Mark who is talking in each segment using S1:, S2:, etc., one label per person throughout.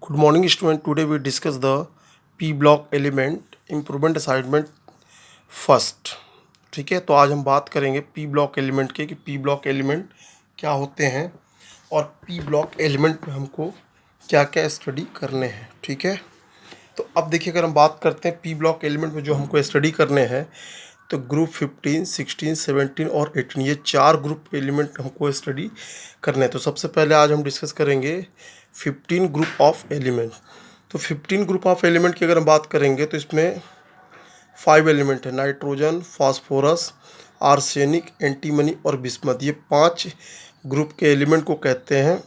S1: Good morning, student. Today we discuss the P block element improvement assignment first. ठीक है, तो आज हम बात करेंगे पी ब्लॉक एलिमेंट के कि पी ब्लॉक एलिमेंट क्या होते हैं और पी ब्लॉक एलिमेंट में हमको क्या क्या स्टडी करने हैं। ठीक है, तो अब देखिए, अगर हम बात करते हैं पी ब्लॉक एलिमेंट में जो हमको स्टडी करने हैं, तो ग्रुप 15, 16, 17 और 18 ये 4 ग्रुप एलिमेंट हमको स्टडी करने हैं। तो सबसे पहले आज हम डिस्कस करेंगे 15 ग्रुप ऑफ एलिमेंट। तो 15 ग्रुप ऑफ एलिमेंट की अगर हम बात करेंगे तो इसमें 5 एलिमेंट है, नाइट्रोजन, फास्फोरस, आर्सेनिक, एंटीमनी और बिस्मथ। ये 5 ग्रुप के एलिमेंट को कहते हैं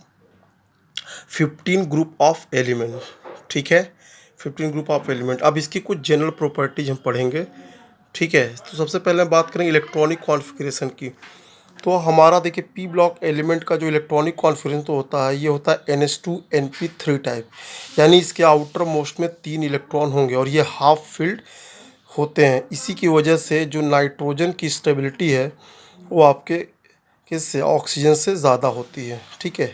S1: 15 ग्रुप ऑफ एलिमेंट। ठीक है, 15 ग्रुप ऑफ एलिमेंट। अब इसकी कुछ जनरल प्रॉपर्टीज हम पढ़ेंगे। ठीक है, तो सबसे पहले हम बात करेंगे इलेक्ट्रॉनिक कॉन्फ़िगरेशन की। तो हमारा देखिए पी ब्लॉक एलिमेंट का जो इलेक्ट्रॉनिक कॉन्फ़िगरेशन तो होता है, ये होता है NH2 NP3 टाइप, यानी इसके आउटर मोस्ट में 3 इलेक्ट्रॉन होंगे और ये हाफ फिल्ड होते हैं। इसी की वजह से जो नाइट्रोजन की स्टेबिलिटी है वो आपके किससे, ऑक्सीजन से ज़्यादा होती है। ठीक है,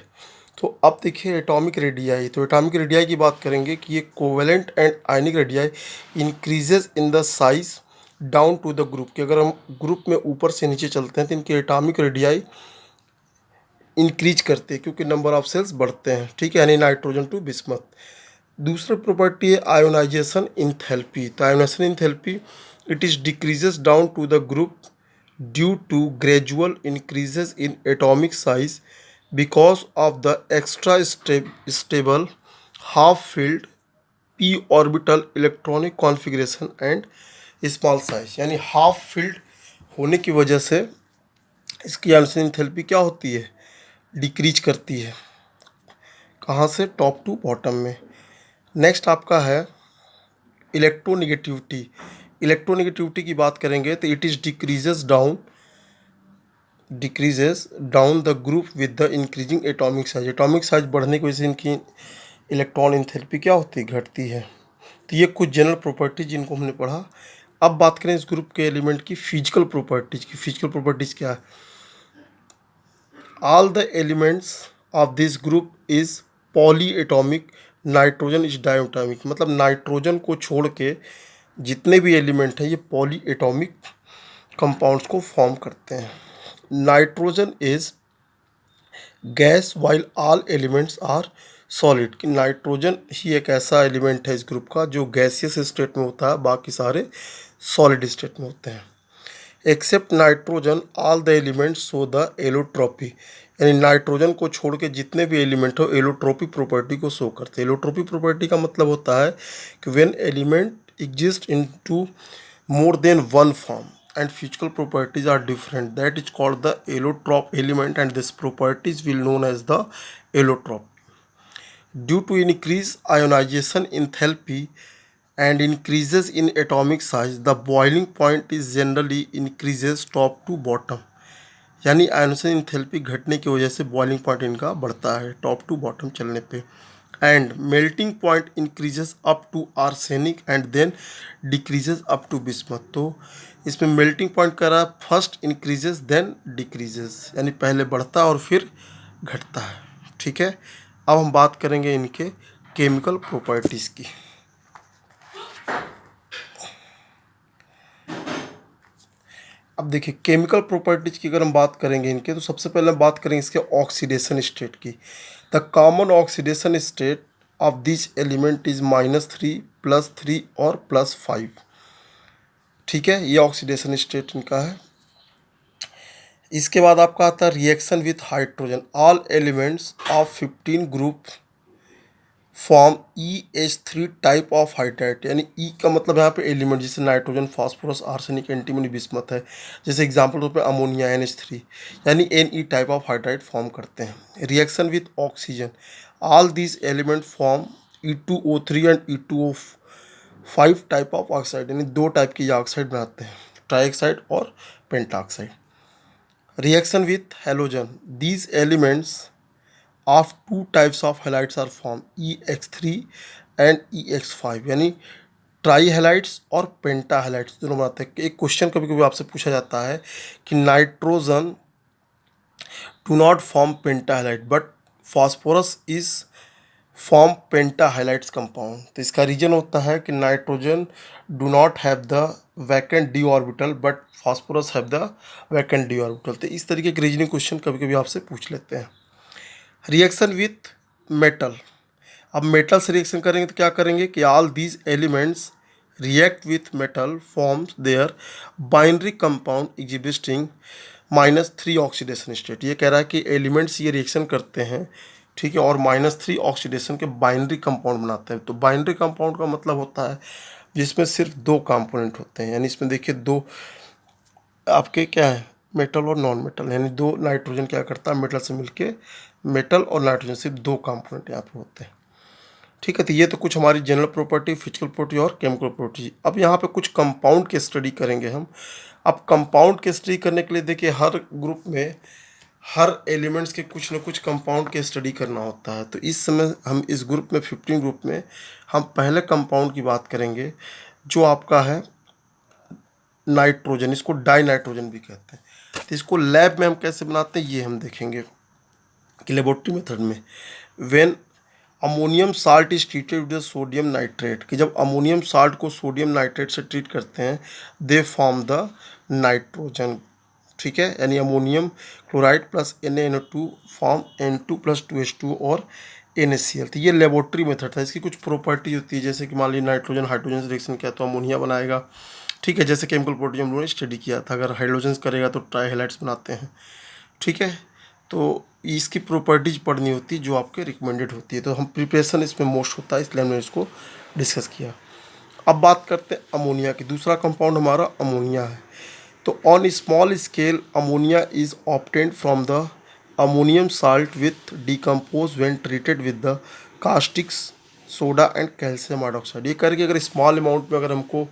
S1: तो अब देखिए एटॉमिक रेडियाई। तो एटॉमिक रेडियाई की बात करेंगे कि ये covalent and ionic radii increases in the size down to the group, कि अगर हम ग्रुप में ऊपर से नीचे चलते हैं तो इनकी एटॉमिक रेडियाई इंक्रीज करते हैं क्योंकि नंबर ऑफ सेल्स बढ़ते हैं। ठीक है, यानी नाइट्रोजन टू बिस्मथ। दूसरा प्रॉपर्टी है आयोनाइजेशन इंथैल्पी। तो ionisation enthalpy it is decreases down to the group due to gradual increases in atomic size because of the extra stable half filled p orbital electronic configuration and small size. यानी half filled होने की वजह से इसकी ionisation enthalpy क्या होती है, decrease करती है। कहाँ से, टॉप टू बॉटम में। नेक्स्ट आपका है इलेक्ट्रोनेगेटिविटी। इलेक्ट्रोनेगेटिविटी की बात करेंगे तो it is decreases down the group with the increasing atomic size. Atomic size बढ़ने की वजह से इनकी इलेक्ट्रॉन इंथैल्पी क्या होती है, घटती है। तो ये कुछ जनरल प्रॉपर्टीज जिनको हमने पढ़ा। अब बात करें इस ग्रुप के एलिमेंट की फिजिकल प्रॉपर्टीज की। फिजिकल प्रॉपर्टीज क्या है, all the elements of this group is polyatomic, nitrogen is diatomic. मतलब नाइट्रोजन को छोड़ के जितने भी एलिमेंट हैं ये पॉली एटॉमिक कंपाउंड्स को फॉर्म करते हैं। Nitrogen is gas while all elements are solid, कि नाइट्रोजन ही एक ऐसा एलिमेंट है इस ग्रुप का जो गैसियस स्टेट में होता है, बाकी सारे सॉलिड स्टेट में होते हैं। Except nitrogen all the elements show the allotropy, यानी नाइट्रोजन को छोड़ के जितने भी एलिमेंट हो एलोट्रोपी प्रॉपर्टी को शो करते हैं। एलोट्रोपी प्रॉपर्टी का मतलब होता है कि when element exist in two more than one form and physical properties are different, that is called the allotrope element, and this properties will known as the allotrope. Due to increased ionization enthalpy and increases in atomic size, the boiling point is generally increases top to bottom, यानी ionisation enthalpy घटने की वजह से boiling point इनका बढ़ता है top to bottom चलने पे। And melting point increases up to arsenic and then decreases up to bismuth. तो इसमें मेल्टिंग पॉइंट का रहा फर्स्ट इंक्रीजेस देन डिक्रीजेस, यानी पहले बढ़ता है और फिर घटता है। ठीक है, अब हम बात करेंगे इनके केमिकल प्रॉपर्टीज़ की। अब देखिए केमिकल प्रॉपर्टीज की अगर हम बात करेंगे इनके, तो सबसे पहले हम बात करेंगे इसके ऑक्सीडेशन स्टेट की। The common oxidation state of this element is -3, +3 और +5। ठीक है, ये ऑक्सीडेशन स्टेट इनका है। इसके बाद आपका आता है reaction with hydrogen. All elements of 15 group form EH3 type of hydride, यानी ई का मतलब यहाँ पे एलिमेंट जैसे nitrogen, phosphorus, arsenic, antimony, bismuth है। जैसे एग्जांपल तौर पे अमोनिया NH3, यानी Ne type of hydride form करते हैं। Reaction with oxygen, all these element form E2O3 and E2O5 type of oxide, यानी 2 टाइप की ऑक्साइड बनाते हैं, ट्राइऑक्साइड और pentoxide. Reaction with halogen, these elements of two types of halides are formed, EX3 and EX5, यानी try halides और पेंटा halides दोनों बनाते हैं। एक क्वेश्चन कभी कभी आपसे पूछा जाता है कि nitrogen do not form penta halide but phosphorus is form penta highlights compound. तो इसका रीजन होता है कि nitrogen do not have the vacant D orbital but phosphorus have the vacant D orbital. तो इस तरीके के रीजनिंग क्वेश्चन कभी कभी आपसे पूछ लेते हैं। Reaction with metal. अब मेटल से रिएक्शन करेंगे तो क्या करेंगे कि all these elements react with metal forms their binary compound existing -3 oxidation state. ये कह रहा है कि एलिमेंट्स ये रिएक्शन करते हैं, ठीक है, और -3 ऑक्सीडेशन के बाइनरी कंपाउंड बनाते हैं। तो बाइनरी कंपाउंड का मतलब होता है जिसमें सिर्फ 2 कंपोनेंट होते हैं, यानी इसमें देखिए 2 आपके क्या है, मेटल और नॉन मेटल, यानी 2 नाइट्रोजन क्या करता है मेटल से मिलके, मेटल और नाइट्रोजन सिर्फ 2 कंपोनेंट यहाँ पे होते हैं, ठीक है। तो ये तो कुछ हमारी जनरल प्रॉपर्टी, फिजिकल प्रॉपर्टी और केमिकल प्रॉपर्टी। अब यहाँ पे कुछ कंपाउंड के स्टडी करेंगे हम। अब कंपाउंड के स्टडी करने के लिए देखिए हर ग्रुप में हर एलिमेंट्स के कुछ न कुछ कंपाउंड के स्टडी करना होता है। तो इस समय हम इस ग्रुप में 15 ग्रुप में हम पहले कंपाउंड की बात करेंगे जो आपका है नाइट्रोजन। इसको डाई नाइट्रोजन भी कहते हैं। तो इसको लैब में हम कैसे बनाते हैं ये हम देखेंगे कि लेबोरेटरी मेथड में। When ammonium salt is treated with sodium nitrate, कि जब अमोनियम साल्ट को सोडियम नाइट्रेट से ट्रीट करते हैं दे फॉर्म द नाइट्रोजन, ठीक है। यानी ammonium chloride plus NaNO2 form N2 + 2H2 और NaCl। तो ये लेबोरेटरी मेथड था। इसकी कुछ प्रॉपर्टी होती है, जैसे कि मान लीजिए नाइट्रोजन हाइड्रोजन से रिएक्शन किया तो अमोनिया बनाएगा, ठीक है। जैसे केमिकल प्रॉपर्टी हम लोगों ने स्टडी किया था, अगर हाइड्रोजन करेगा तो ट्राई हाइलाइट्स बनाते हैं, ठीक है। तो इसकी प्रॉपर्टीज पढ़नी होती है जो आपके रिकमेंडेड होती है। तो हम प्रिपरेशन इसमें मोस्ट होता है, इसलिए हमने इसको डिस्कस किया। अब बात करते हैं अमोनिया की। दूसरा कंपाउंड हमारा अमोनिया है। तो on small scale ammonia is obtained from the ammonium salt with decompose when treated with the caustics soda and calcium hydroxide. ये करके अगर स्मॉल अमाउंट में अगर हमको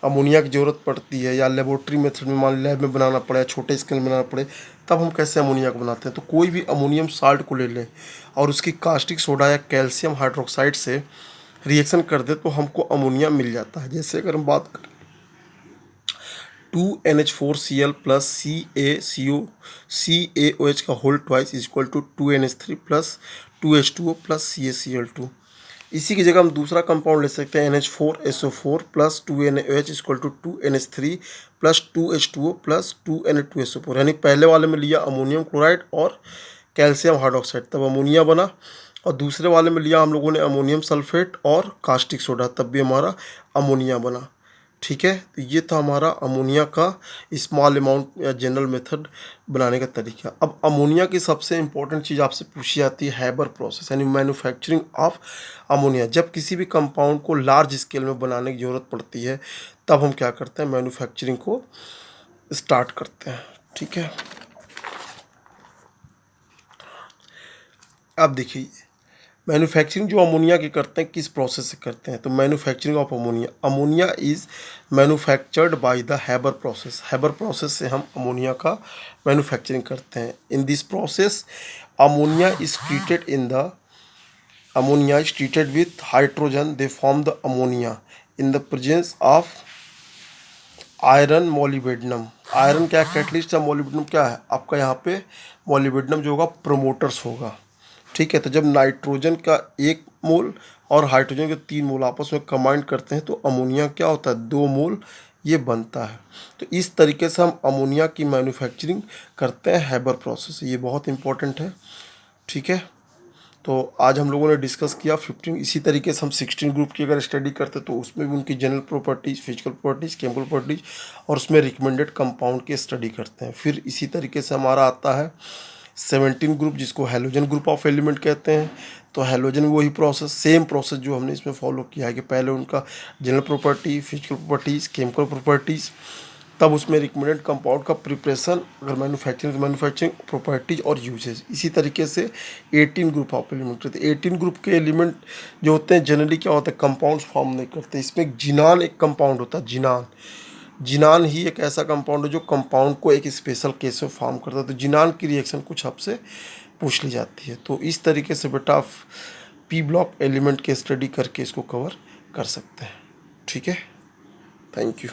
S1: अमोनिया की ज़रूरत पड़ती है या लेबोरेटरी मेथड में मान लैब में बनाना पड़े या छोटे स्केल में बनाना पड़े, तब हम कैसे अमोनिया को बनाते हैं। तो कोई भी अमोनियम साल्ट को ले लें और उसकी कास्टिक सोडा या कैल्शियम हाइड्रोक्साइड से रिएक्शन कर दे तो हमको अमोनिया मिल जाता है। जैसे अगर हम बात करें 2NH4Cl प्लस CaCO का whole twice is equal to 2NH3 plus 2H2O plus CaCl2। इसी की जगह हम दूसरा कंपाउंड ले सकते हैं NH4SO4 plus 2NaOH equal to 2NH3 plus 2H2O plus 2Na2SO4। यानी पहले वाले में लिया अमोनियम क्लोराइड और कैल्शियम हाइड्रोक्साइड तब अमोनिया बना, और दूसरे वाले में लिया हम लोगों ने अमोनियम सल्फेट और कास्टिक सोडा तब भी हमारा अमोनिया बना, ठीक है। तो ये था हमारा अमोनिया का स्मॉल अमाउंट या जनरल मेथड बनाने का तरीका। अब अमोनिया की सबसे इंपॉर्टेंट चीज़ आपसे पूछी जाती है हैबर प्रोसेस, यानी मैन्युफैक्चरिंग ऑफ अमोनिया। जब किसी भी कंपाउंड को लार्ज स्केल में बनाने की ज़रूरत पड़ती है तब हम क्या करते हैं, मैन्युफैक्चरिंग को स्टार्ट करते हैं, ठीक है। अब देखिए मैन्युफैक्चरिंग जो अमोनिया की करते हैं किस प्रोसेस से करते हैं। तो manufacturing of ammonia, ammonia is manufactured by the Haber process. Haber process से हम अमोनिया का मैन्युफैक्चरिंग करते हैं। In this process ammonia is treated ammonia is treated with hydrogen, they form the ammonia in the presence of iron molybdenum. Iron क्या catalyst है, molybdenum क्या है आपका यहाँ पे, मोलिब्डेनम जो होगा प्रोमोटर्स होगा, ठीक है। तो जब नाइट्रोजन का 1 मोल और हाइड्रोजन के 3 मोल आपस में कंबाइन करते हैं तो अमोनिया क्या होता है, 2 मोल ये बनता है। तो इस तरीके से हम अमोनिया की मैन्युफैक्चरिंग करते हैं हैबर प्रोसेस, ये बहुत इंपॉर्टेंट है, ठीक है। तो आज हम लोगों ने डिस्कस किया 15। इसी तरीके से हम 16 ग्रुप की अगर स्टडी करते तो उसमें भी उनकी general properties, physical properties, chemical properties और उसमें रिकमेंडेड कंपाउंड की स्टडी करते हैं। फिर इसी तरीके से हमारा आता है 17 ग्रुप जिसको हैलोजन ग्रुप ऑफ एलिमेंट कहते हैं। तो हैलोजन वही प्रोसेस, सेम प्रोसेस जो हमने इसमें फॉलो किया है कि पहले उनका general property, physical properties, chemical properties, तब उसमें रिकमेंडेड कंपाउंड का प्रिपरेशन, अगर मैन्युफैक्चरिंग तो मैन्युफैक्चरिंग, प्रॉपर्टीज और यूजेज। इसी तरीके से 18 ग्रुप ऑफ एलिमेंट रहते हैं। 18 ग्रुप के एलिमेंट जो होते हैं जनरली क्या होता है, कंपाउंड्स फॉर्म नहीं करते। इसमें जिनान एक कंपाउंड होता है, जिनान। जिनान ही एक ऐसा कंपाउंड है जो कंपाउंड को एक स्पेशल केस में फॉर्म करता है। तो जिनान की रिएक्शन कुछ आपसे पूछ ली जाती है। तो इस तरीके से बेटा आप पी ब्लॉक एलिमेंट के स्टडी करके इसको कवर कर सकते हैं, ठीक है। Thank you.